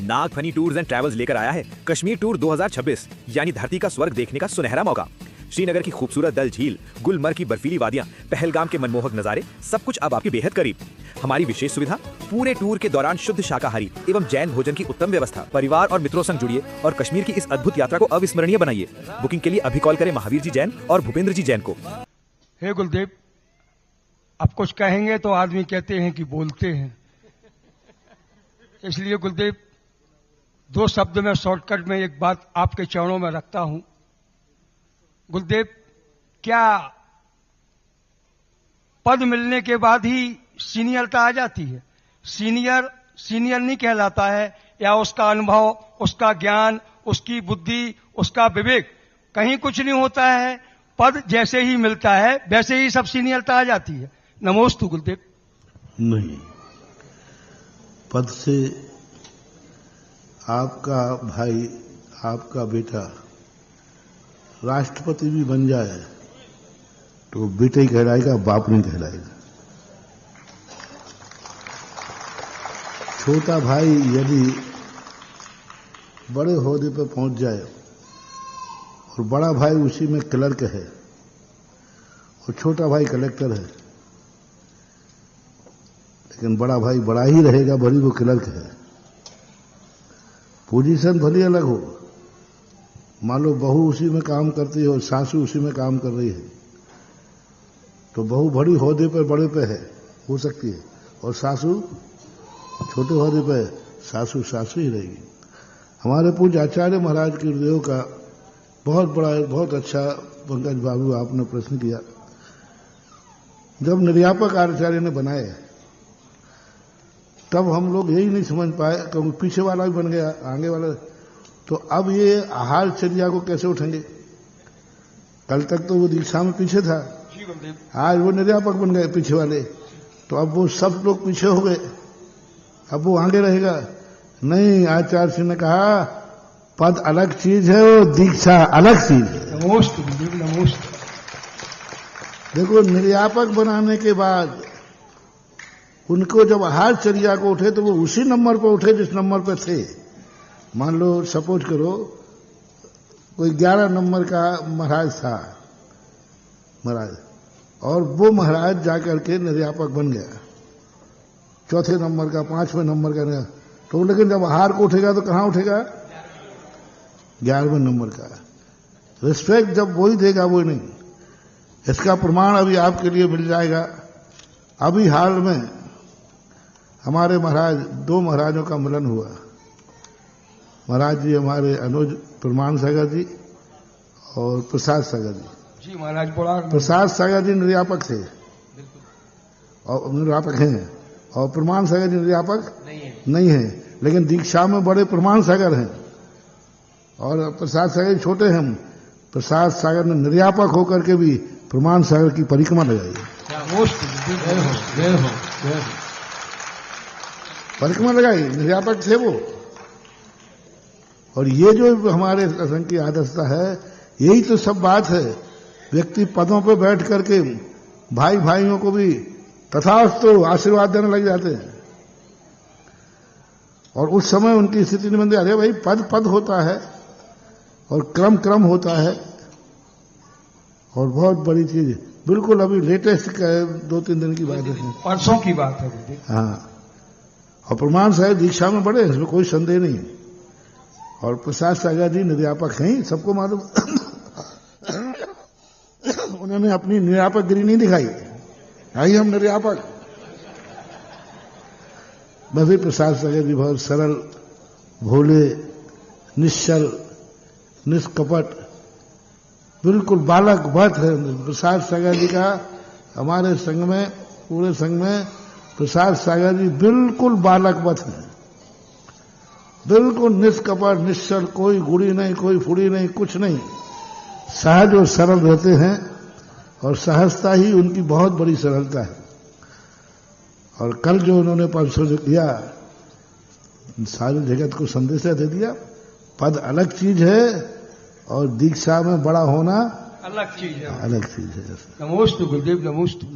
Nagphani tours and travels लेकर आया है कश्मीर टूर 2026, यानी धरती का स्वर्ग देखने का सुनहरा मौका। श्रीनगर की खूबसूरत दल झील, गुलमर्ग की बर्फीली वादियां, पहलगाम के मनमोहक नजारे, सब कुछ अब आपके बेहद करीब। हमारी विशेष सुविधा, पूरे टूर के दौरान शुद्ध शाकाहारी एवं जैन भोजन की उत्तम व्यवस्था। परिवार और मित्रों संग जुड़िए और कश्मीर की इस अद्भुत यात्रा को अविस्मरणीय बनाइए। बुकिंग के लिए अभी कॉल करें महावीर जी जैन और भूपेंद्र जी जैन को। हे गुलदेव, अब कुछ कहेंगे तो आदमी कहते हैं कि बोलते हैं, इसलिए गुलदेव 2 शब्द में शॉर्टकट में एक बात आपके चरणों में रखता हूं। गुलदेव, क्या पद मिलने के बाद ही सीनियरता आ जाती है? सीनियर नहीं कहलाता है, या उसका अनुभव, उसका ज्ञान, उसकी बुद्धि, उसका विवेक, कहीं कुछ नहीं होता है। पद जैसे ही मिलता है वैसे ही सब सीनियरता आ जाती है। नमोस्तु गुलदेव। नहीं, पद से आपका भाई, आपका बेटा राष्ट्रपति भी बन जाए तो बेटे ही कहलाएगा, बाप नहीं कहलाएगा। छोटा भाई यदि बड़े ओहदे पर पहुंच जाए और बड़ा भाई उसी में क्लर्क है और छोटा भाई कलेक्टर है, लेकिन बड़ा भाई बड़ा ही रहेगा, भली वो क्लर्क है। पोजीशन भली अलग हो, मान लो बहू उसी में काम करती है और सासू उसी में काम कर रही है, तो बहू बड़ी ओहदे पर बड़े पे है, हो सकती है, और सासू छोटे ओहदे पे, सासू ही रहेगी। हमारे पूज्य आचार्य महाराज के गुरुदेव का बहुत अच्छा पंकज बाबू आपने प्रश्न किया। जब निर्यापक आचार्य ने बनाए तब हम लोग यही नहीं समझ पाए, क्योंकि पीछे वाला भी बन गया, आगे वाला, तो अब ये आहारचर्या को कैसे उठेंगे? कल तक तो वो दीक्षा में पीछे था, आज वो निर्यापक बन गए पीछे वाले, तो अब वो सब लोग पीछे हो गए, अब वो आगे रहेगा नहीं। आचार्य जी ने कहा पद अलग चीज है, वो दीक्षा अलग चीज है। नमोस्तु। देखो, निर्यापक बनाने के बाद उनको जब आहारचर्या को उठे तो वो उसी नंबर पर उठे जिस नंबर पर थे। मान लो सपोज करो कोई 11 नंबर का महाराज था महाराज, और वो महाराज जाकर के निर्यापक बन गया, चौथे नंबर का, 5वें नंबर का, तो लेकिन जब आहार को उठेगा तो कहां उठेगा? 11वें नंबर का। रिस्पेक्ट जब वही देगा वो नहीं। इसका प्रमाण अभी आपके लिए मिल जाएगा। अभी हाल में हमारे महाराज, 2 महाराजों का मिलन हुआ। महाराज जी हमारे अनुज प्रमाण सागर जी और प्रसाद सागर जी महाराज। प्रसाद सागर जी निर्यापक थे और निर्यापक हैं, और प्रमाण सागर जी निर्यापक नहीं है, लेकिन दीक्षा में बड़े प्रमाण सागर हैं और प्रसाद सागर छोटे हैं। प्रसाद सागर ने निर्यापक होकर के भी प्रमाण सागर की परिक्रमा लगाई, परिक्रमा लगाई, निर्यापक थे वो। और ये जो हमारे संघ की आदर्शता है, यही तो सब बात है। व्यक्ति पदों पर बैठ करके भाई भाइयों को भी तथास्तु आशीर्वाद देने लग जाते हैं, और उस समय उनकी स्थिति नहीं बनती। अरे भाई, पद होता है और क्रम होता है, और बहुत बड़ी चीज बिल्कुल अभी लेटेस्ट 2-3 दिन की बात है, परसों की बात है। हाँ, और प्रमाण साहब दीक्षा में बड़े, इसमें कोई संदेह नहीं। और प्रसाद सागर जी निर्यापक हैं, सबको मालूम। उन्होंने अपनी निर्यापकगिरी नहीं दिखाई, आई हम निर्यापक। भी प्रसाद सागर जी बहुत सरल, भोले, निश्चल, निष्कपट, बिल्कुल बालक वत है। प्रसाद सागर जी का हमारे संघ में, पूरे संघ में प्रसाद सागर जी बिल्कुल बालक वत है, बिल्कुल निष्कपट, निश्चल, कोई गुड़ी नहीं, कोई फुड़ी नहीं, कुछ नहीं, सहज और सरल रहते हैं, और सहजता ही उनकी बहुत बड़ी सरलता है। और कल जो उन्होंने परसों जो किया, सारे जगत को संदेश दे दिया, पद अलग चीज है और दीक्षा में बड़ा होना अलग चीज है। अलग चीज है। नमोस्तु गुरुदेव, नमोस्तु।